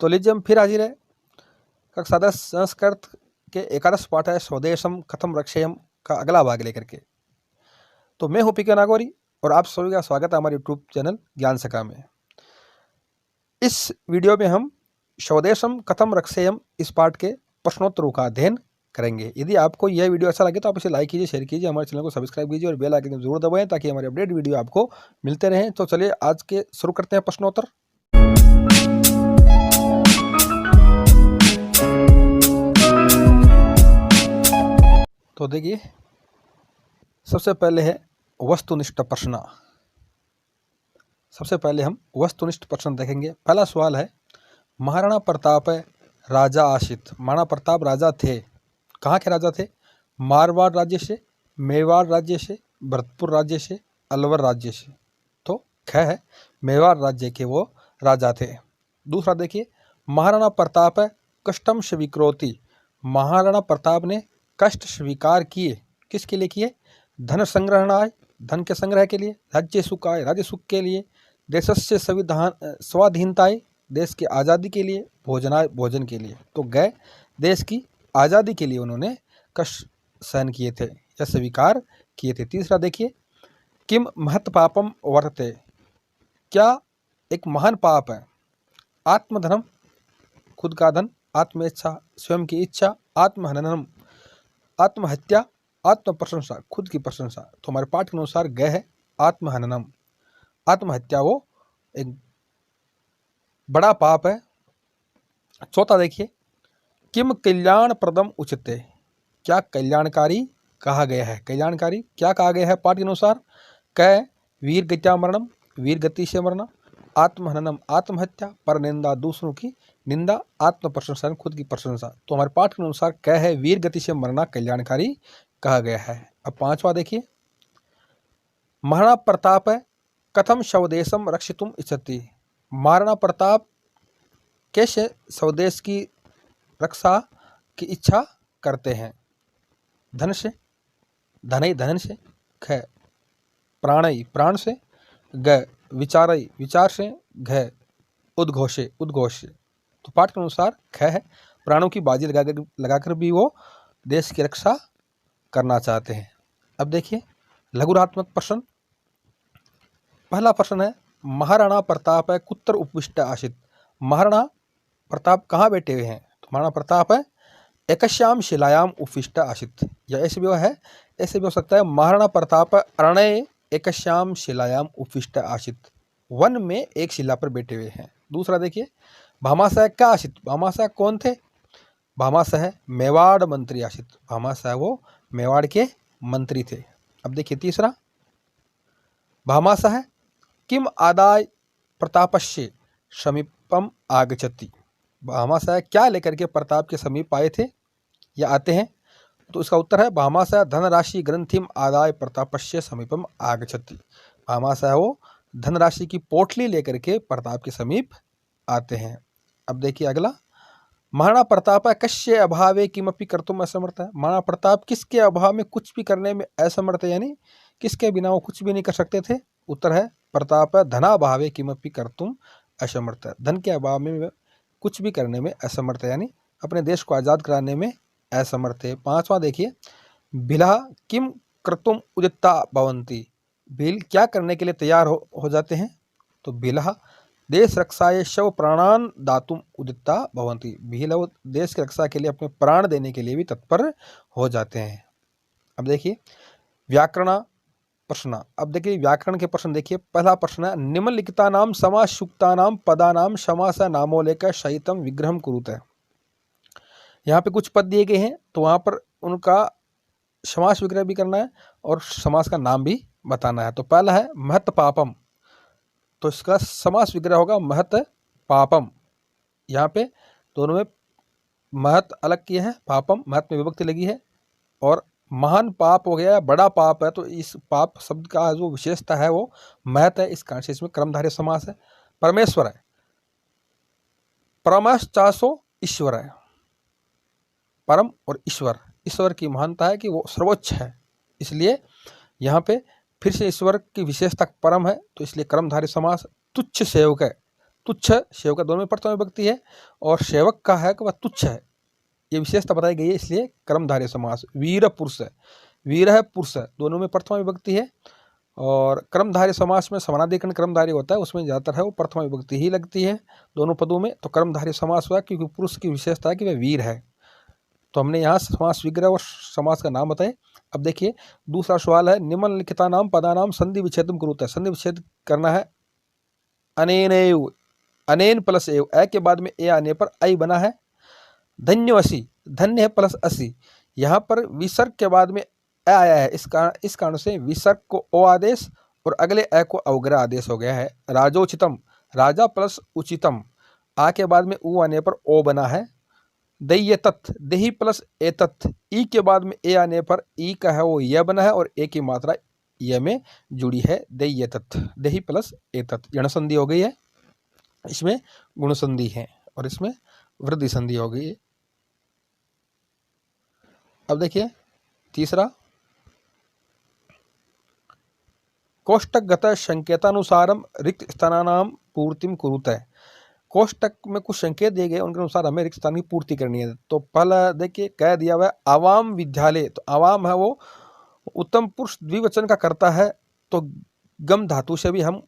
तो लीजिए हम फिर हाजिर है कक्षा 10 संस्कृत के एकादश पाठ है स्वदेशम कथम रक्षेयम का अगला भाग लेकर के। तो मैं हूं पीके नागौरी और आप सभी का स्वागत है हमारे यूट्यूब चैनल ज्ञान सखा में। इस वीडियो में हम स्वदेशम कथम रक्षेयम इस पाठ के प्रश्नोत्तरों का अध्ययन करेंगे। यदि आपको यह वीडियो अच्छा लगे तो आप इसे लाइक कीजिए, शेयर कीजिए, हमारे चैनल को सब्सक्राइब कीजिए और बेल आइकन जरूर दबाएं ताकि हमारे अपडेट वीडियो आपको मिलते रहें। तो चलिए आज के शुरू करते हैं प्रश्नोत्तर। तो देखिए सबसे पहले है वस्तुनिष्ठ प्रश्न। सबसे पहले हम वस्तुनिष्ठ प्रश्न देखेंगे। पहला सवाल है महाराणा प्रताप राजा आशित। महाराणा प्रताप राजा थे, कहाँ के राजा थे? मारवाड़ राज्य से, मेवाड़ राज्य से, भरतपुर राज्य से, अलवर राज्य से। तो ख है मेवाड़ राज्य के वो राजा थे। दूसरा देखिए महाराणा प्रताप कष्टम स्वीकरोति। महाराणा प्रताप ने कष्ट स्वीकार किए, किसके लिए किए? धन संग्रहणाय, धन के संग्रह के लिए, राज्य सुखाय, राज्य सुख के लिए, देशस्य स्वाधीनताय, देश की आज़ादी के लिए, भोजनाय, भोजन के लिए। तो गए देश की आज़ादी के लिए उन्होंने कष्ट सहन किए थे या स्वीकार किए थे। तीसरा देखिए किम महत् पापम वर्तते। क्या एक महान पाप है? आत्मधनम, खुद का धन, आत्मेच्छा, स्वयं की इच्छा, आत्महननम, आत्महत्या, आत्म प्रशंसा, खुद की प्रशंसा। तो हमारे पाठ के अनुसार गए है आत्महननम, आत्महत्या वो एक बड़ा पाप है। चौथा देखिए किम कल्याण प्रदम उचिते। क्या कल्याणकारी कहा गया है? कल्याणकारी क्या कहा गया है पाठ के अनुसार? क वीर गत्या मरणम, वीर गति से मरना, आत्महननम आत्महत्या, पर निंदा दूसरों की निंदा, आत्म प्रशंसा खुद की प्रशंसा। तो हमारे पाठ के अनुसार क है वीर गति से मरना कल्याणकारी कहा गया है। अब पांचवा देखिए महाराणा प्रताप कथम स्वदेशम रक्षितुम इच्छति। महाराणा प्रताप कैसे स्वदेश की रक्षा की इच्छा करते हैं? धन से, धनई धन से, ख प्राणई प्राण से, ग विचारई विचार से, घ उद्घोषे उद्घोष से। तो पाठ के अनुसार ख है प्राणों की बाजी लगाकर भी वो देश की रक्षा करना चाहते हैं। अब देखिए लघुरात्मक प्रश्न। पहला प्रश्न है महाराणा प्रताप कुत्र उपविष्ट आशित। महाराणा प्रताप कहाँ बैठे हुए हैं? तो महाराणा प्रताप एकश्याम शिलायाम उपविष्ट आशित, या ऐसे भी है, ऐसे भी हो सकता है महाराणा प्रताप अरण्य एकश्याम शिलायाम उपविष्ट आशित, वन में एक शिला पर बैठे हुए हैं। दूसरा देखिए भामाशाह का आशित। भामाशाह कौन थे? भामाशाह मेवाड़ मंत्री आशित। भामाशाह वो मेवाड़ के मंत्री थे। अब देखिए तीसरा भामाशाह किम आदाय प्रतापस्य समीपम आगच्छति। भामाशाह क्या लेकर के प्रताप के समीप आए थे या आते हैं? तो इसका उत्तर है भामाशाह धनराशि ग्रंथिम आदाय प्रतापस्य समीपम आगच्छति। भामाशाह वो धनराशि की पोटली लेकर के प्रताप के समीप आते हैं। अब देखिए अगला महाराणा प्रताप कस्य अभावे किमपि कर्तुम असमर्थ है। महाराणा प्रताप किसके अभाव में कुछ भी करने में असमर्थ है, यानी किसके बिना वो कुछ भी नहीं कर सकते थे? उत्तर है प्रताप धनाभावे किमपि कर्तुम असमर्थ है। धन के अभाव में कुछ भी करने में असमर्थ है, यानी अपने देश को आज़ाद कराने में असमर्थ है। पांचवा देखिए बिलह किम कर्तुम उदिता भवंती। बिल क्या करने के लिए तैयार हो जाते हैं? तो बिलह देश रक्षाय शव प्राणान दातुम उदिता भवंती। बिल देश की रक्षा के लिए अपने प्राण देने के लिए भी तत्पर हो जाते हैं। अब देखिए व्याकरण प्रश्न। अब देखिए व्याकरण के प्रश्न देखिए। पहला प्रश्न है निम्नलिखिता नाम समासयुक्ता नाम पदा नाम समास नामोलेख सहितम विग्रहम कुरुते। यहाँ पे कुछ पद दिए गए हैं तो वहाँ पर उनका समास विग्रह भी करना है और समास का नाम भी बताना है। तो पहला है महत् पापम, तो इसका समास विग्रह होगा महत् पापम। यहाँ पे दोनों में महत् अलग किया है, पापम महत् में विभक्ति लगी है, और महान पाप हो गया, बड़ा पाप है, तो इस पाप शब्द का जो विशेषता है वो महत् है, इस कारण से इसमें कर्मधारय समास है। परमेश्वर है, परमश्चासो ईश्वर है, परम और ईश्वर, ईश्वर की महानता है कि वो सर्वोच्च है, इसलिए यहाँ पे फिर से ईश्वर की विशेषता परम है, तो इसलिए कर्मधारय समास। तुच्छ सेवक है, तुच्छ, सेवक दोनों में प्रथम विभक्ति है, और सेवक का है कि वह तुच्छ है, ये विशेषता बताई गई है, इसलिए कर्मधारय समास। वीर पुरुष है, वीर है पुरुष है, दोनों में प्रथमा विभक्ति है, और कर्मधारय समास में समानाधिकरण कर्मधारय होता है, उसमें ज़्यादातर है वो प्रथमा विभक्ति ही लगती है दोनों पदों में। तो कर्मधारय समास हुआ क्योंकि पुरुष की विशेषता है कि वह वीर है। तो हमने यहाँ समास विग्रह और समास का नाम बताए। अब देखिए दूसरा सवाल है, निम्नलिखिता नाम पदानाम संधि विच्छेदम कुरुते। संधि विच्छेद करना है अनेन एव, अनेन प्लस एव, ए के बाद में ए आने पर आई बना है। धन्यवसी, धन्य है प्लस असी, यहाँ पर विसर्ग के बाद में ए आया है, इस कारण से विसर्ग को ओ आदेश और अगले ए को अवग्रह आदेश हो गया है। राजोचितम, राजा प्लस उचितम, आ के बाद में ऊ आने पर ओ बना है। दय्यतत्, देही प्लस एतत्, ई के बाद में ए आने पर ई का है वो यह बना है, और ए की मात्रा य में जुड़ी है। दय्यतत्, देही प्लस एतत्, यण संधि हो गई है, इसमें गुण संधि है, और इसमें वृद्धि संधि हो गई है। अब देखिए तीसरा, कोष्टकगत संकेतानुसारम रिक्त स्थानानाम पूर्तिम कुरुते। कोष्टक में कुछ संकेत दिए गए, उनके अनुसार हमें रिक्त स्थान की पूर्ति करनी है। तो पहला देखिए कह दिया हुआ है आवाम विद्यालय, तो आवाम है वो उत्तम पुरुष द्विवचन का करता है, तो गम धातु से भी हम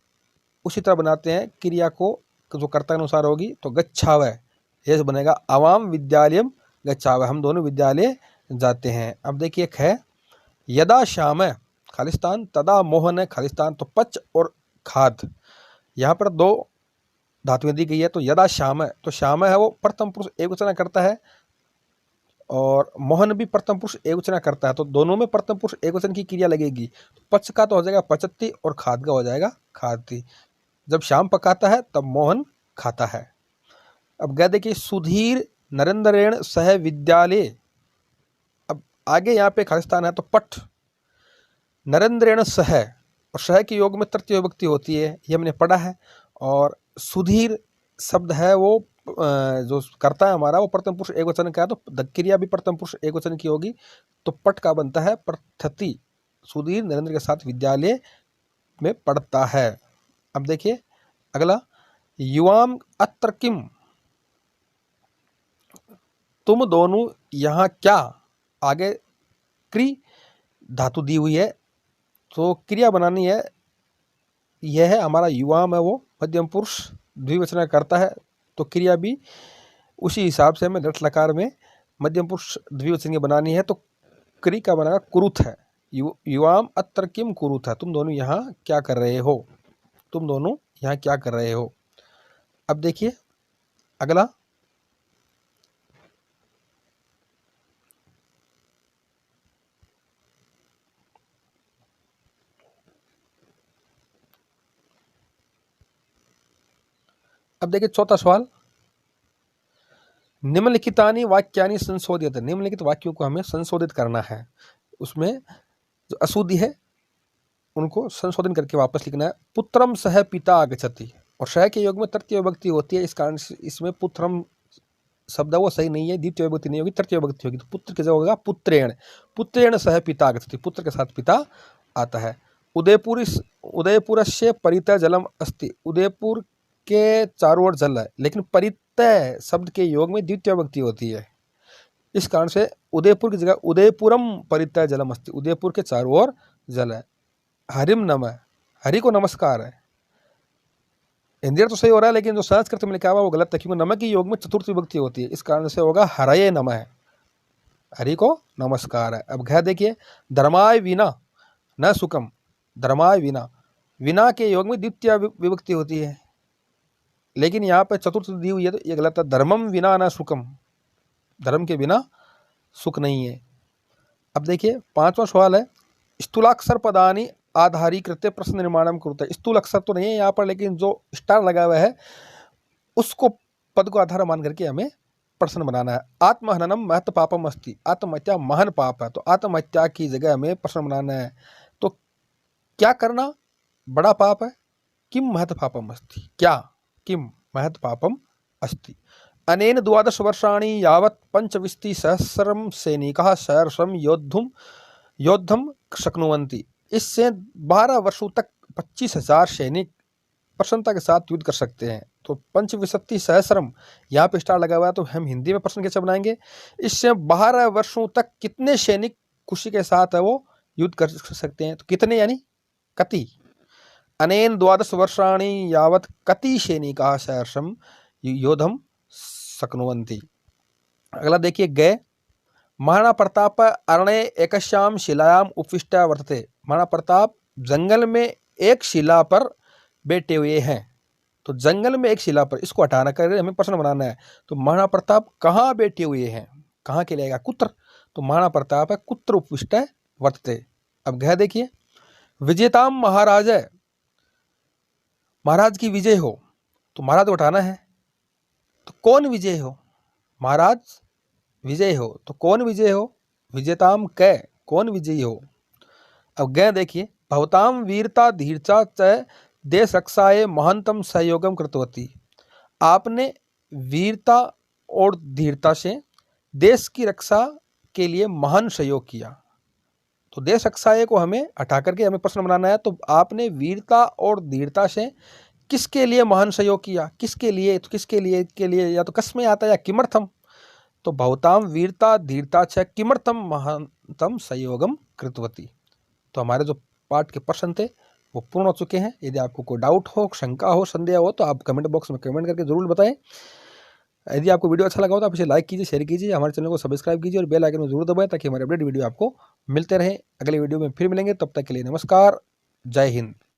उसी तरह बनाते हैं क्रिया को, जो कर्ता के अनुसार होगी, तो गच्छावय ये बनेगा आवाम विद्यालयम गच्छावय, हम दोनों विद्यालय जाते हैं। अब देखिए एक है यदा श्याम है खालिस्तान, तदा मोहन है खालिस्तान, तो पच और खाद यहाँ पर दो धातुएं दी गई है। तो यदा श्याम है, तो श्याम है वो प्रथम पुरुष एकवचन करता है, और मोहन भी प्रथम पुरुष एकवचन करता है, तो दोनों में प्रथम पुरुष एकवचन की क्रिया लगेगी। तो पच का तो हो जाएगा पचती, और खाद का हो जाएगा खादती। जब श्याम पकाता है तब मोहन खाता है। अब गया देखिए सुधीर नरेंद्रेण सह विद्यालय, अब आगे यहाँ पे खालिस्तान है तो पठ, नरेंद्रेण सह, और सह के योग में तृतीय विभक्ति होती है, ये हमने पढ़ा है। और सुधीर शब्द है वो जो करता है हमारा वो प्रथम पुरुष एकवचन का है, तो क्रिया भी प्रथम पुरुष एकवचन की होगी, तो पट का बनता है प्रथति। सुधीर नरेंद्र के साथ विद्यालय में पढ़ता है। अब देखिए अगला, युवाम अत्र किम, तुम दोनों यहाँ क्या, आगे क्री धातु दी हुई है, तो क्रिया बनानी है। यह है हमारा युवाम है वो मध्यम पुरुष द्विवचन करता है, तो क्रिया भी उसी हिसाब से हमें लट लकार में मध्यम पुरुष द्विवचन की बनानी है। तो क्री का बनेगा कुरुथ है, युवाम अत्र किम कुरुथ है, तुम दोनों यहाँ क्या कर रहे हो, तुम दोनों यहाँ क्या कर रहे हो। अब देखिए अगला, अब देखिए चौथा सवाल, निम्नलिखितानि वाक्यानि संशोधित, निम्नलिखित वाक्यों को हमें संशोधित करना है, उसमें जो अशुद्धि है उनको संशोधन करके वापस लिखना है। पुत्रम सह पिता आगच्छति, और सह के योग में तृतीय विभक्ति होती है, इस कारण से इसमें पुत्रम शब्द वो सही नहीं है, द्वितीय विभक्ति नहीं होगी, तृतीय विभक्ति होगी, तो पुत्र की जगह होगा पुत्रेण, पुत्रेण सह पिता आगच्छति, पुत्र के साथ पिता आता है। उदयपुरस्य परितः जलम अस्ति, उदयपुर के चारों ओर जल है, लेकिन परितः शब्द के योग में द्वितीय विभक्ति होती है, इस कारण से उदयपुर की जगह उदयपुरम परितः जलम अस्ति, उदयपुर के चारों ओर जल है। हरिम नमः, हरि को नमस्कार है, हिंदी तो सही हो रहा है, लेकिन जो संस्कृत में लिखा हुआ वो गलत है, क्योंकि नमः की योग में चतुर्थ विभक्ति होती है, इस कारण से होगा हरये नमः, हरि को नमस्कार है। अब घ देखिए, धर्माय विना न सुखम, धर्माय विना, विना के योग में द्वितीय विभक्ति होती है, लेकिन यहाँ पर चतुर्थ दी हुई है, तो ये गलत है। धर्मम विना न सुखम, धर्म के बिना सुख नहीं है। अब देखिए पांचवा सवाल है, स्थूलाक्षर पदानी आधारीकृत प्रश्न निर्माणम कुरुते, स्थूल अक्षर तो नहीं है यहाँ पर, लेकिन जो स्टार लगा हुआ है उसको पद को आधार मान करके हमें प्रश्न बनाना है। आत्महननम महत पापम अस्ति, आत्महत्या महान पाप है, तो आत्महत्या की जगह हमें प्रश्न बनाना है, तो क्या करना बड़ा पाप है। किम महत पापम अस्ति, क्या किम महत पापम अस्ति। अनेन 12 वर्षाणि यावत् 25,000 सैनिकाः सहर्षं योद्धुम शक्नुवन्ति, इससे 12 वर्षों तक 25,000 सैनिक प्रसन्नता के साथ युद्ध कर सकते हैं। तो पंचविंशति सहस्रम यहाँ पे स्टार लगा हुआ है, तो हम हिंदी में प्रश्न कैसे बनाएंगे? इससे 12 वर्षों तक कितने सैनिक खुशी के साथ है वो युद्ध कर सकते हैं? तो कितने यानी कति। अनेन 12 वर्षाणि यावत् कति सैनिकाः सहर्षं योद्धुं शक्नुवन्ति। अगला देखिए गए। महाराणा प्रताप अरण्ये एकस्यां शिलायाम उपविष्ट वर्तते। महाराणा प्रताप जंगल में एक शिला पर बैठे हुए हैं। तो जंगल में एक शिला पर, इसको हटाना कर हमें प्रश्न बनाना है। तो महाराणा प्रताप कहाँ बैठे हुए हैं? कहाँ के लिए आएगा? कुत्र। तो महाराणा प्रताप है कुत्र उपविष्ट वर्तते। अब गह देखिए। विजेताम महाराज है, महाराज की विजय हो, तो महाराज को हटाना है। तो कौन विजय हो? महाराज विजय हो, तो कौन विजय हो? विजेताम कै, कौन विजयी हो? अब गए देखिए। भवताम वीरता धीरता च देश रक्षाए महंतम सहयोगम कृतवती। आपने वीरता और धीरता से देश की रक्षा के लिए महान सहयोग किया। तो देश रक्षाए को हमें हटा करके हमें प्रश्न बनाना है। तो आपने वीरता और धीरता से किसके लिए महान सहयोग किया? किसके लिए? तो किसके लिए के लिए या तो कस्मै आता है या किमर्थम। तो भवताम वीरता धीरता च किमर्थम महानतम सहयोगम कृतवती। तो हमारे जो पाठ के प्रश्न थे वो पूर्ण हो चुके हैं। यदि आपको कोई डाउट हो, शंका हो, संदेह हो तो आप कमेंट बॉक्स में कमेंट करके जरूर बताएं। यदि आपको वीडियो अच्छा लगा हो तो आप इसे लाइक कीजिए, शेयर कीजिए, हमारे चैनल को सब्सक्राइब कीजिए और बेल आइकन को जरूर दबाएं ताकि हमारे अपडेट वीडियो आपको मिलते रहें। अगले वीडियो में फिर मिलेंगे, तब तक के लिए नमस्कार, जय हिंद।